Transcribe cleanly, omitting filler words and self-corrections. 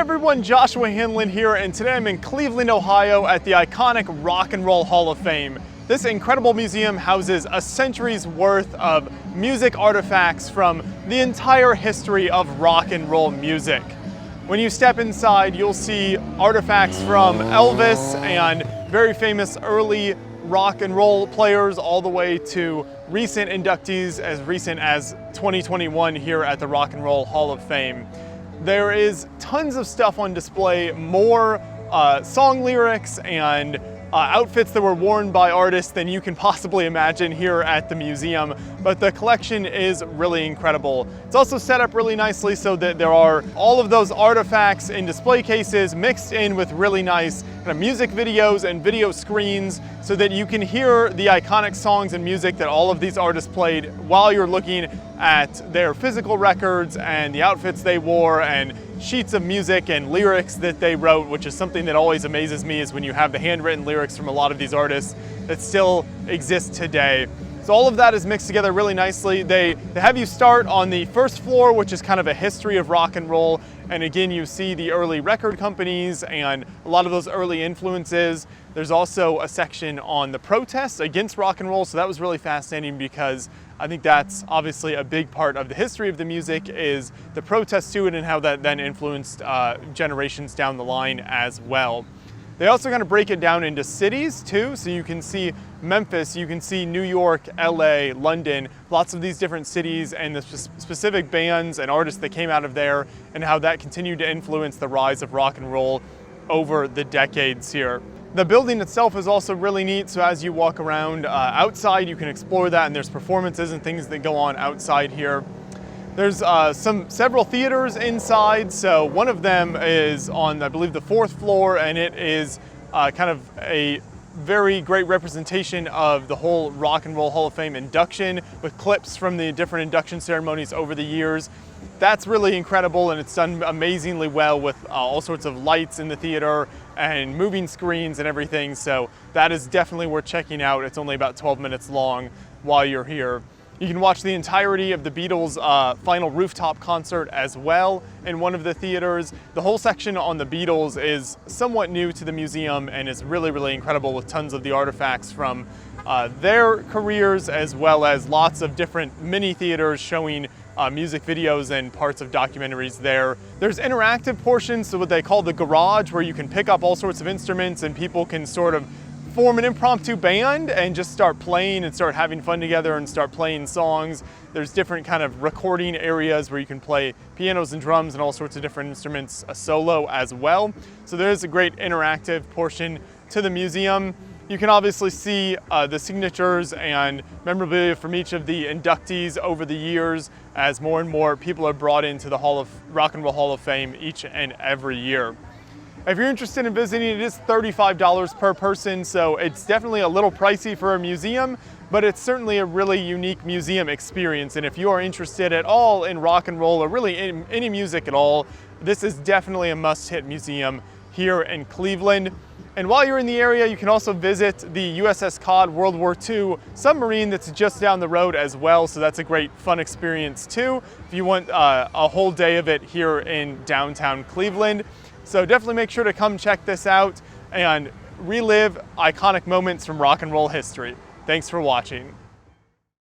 everyone, Joshua Hanlon here, and today I'm in Cleveland, Ohio at the iconic Rock and Roll Hall of Fame. This incredible museum houses a century's worth of music artifacts from the entire history of rock and roll music. When you step inside, you'll see artifacts from Elvis and very famous early rock and roll players all the way to recent inductees as recent as 2021 here at the Rock and Roll Hall of Fame. There is tons of stuff on display, more song lyrics and outfits that were worn by artists than you can possibly imagine here at the museum, but the collection is really incredible. It's also set up really nicely so that there are all of those artifacts in display cases mixed in with really nice kind of music videos and video screens so that you can hear the iconic songs and music that all of these artists played while you're looking at their physical records and the outfits they wore and sheets of music and lyrics that they wrote, which is something that always amazes me, is when you have the handwritten lyrics from a lot of these artists that still exist today. So all of that is mixed together really nicely. They have you start on the first floor, which is kind of a history of rock and roll. And again, you see the early record companies and a lot of those early influences. There's also a section on the protests against rock and roll. So that was really fascinating because I think that's obviously a big part of the history of the music, is the protest to it and how that then influenced generations down the line as well. They also kind of break it down into cities too, so you can see Memphis, you can see New York, LA, London, lots of these different cities and the specific bands and artists that came out of there and how that continued to influence the rise of rock and roll over the decades here. The building itself is also really neat, so as you walk around outside you can explore that, and there's performances and things that go on outside here. There's several theaters inside, so one of them is on, I believe, the 4th floor, and it is kind of a very great representation of the whole Rock and Roll Hall of Fame induction with clips from the different induction ceremonies over the years. That's really incredible, and it's done amazingly well with all sorts of lights in the theater and moving screens and everything, so that is definitely worth checking out. It's only about 12 minutes long while you're here. You can watch the entirety of the Beatles' final rooftop concert as well in one of the theaters. The whole section on the Beatles is somewhat new to the museum and is really, really incredible, with tons of the artifacts from their careers, as well as lots of different mini theaters showing music videos and parts of documentaries there. There's interactive portions, so what they call the garage, where you can pick up all sorts of instruments and people can sort of form an impromptu band and just start playing and start having fun together and start playing songs. There's different kind of recording areas where you can play pianos and drums and all sorts of different instruments, a solo as well. So there is a great interactive portion to the museum. You can obviously see the signatures and memorabilia from each of the inductees over the years, as more and more people are brought into the Rock and Roll Hall of Fame each and every year. If you're interested in visiting, it is $35 per person, so it's definitely a little pricey for a museum, but it's certainly a really unique museum experience. And if you are interested at all in rock and roll, or really in any music at all, this is definitely a must-hit museum here in Cleveland. And while you're in the area, you can also visit the USS Cod World War II submarine that's just down the road as well, so that's a great fun experience too, if you want a whole day of it here in downtown Cleveland. So definitely make sure to come check this out and relive iconic moments from rock and roll history. Thanks for watching.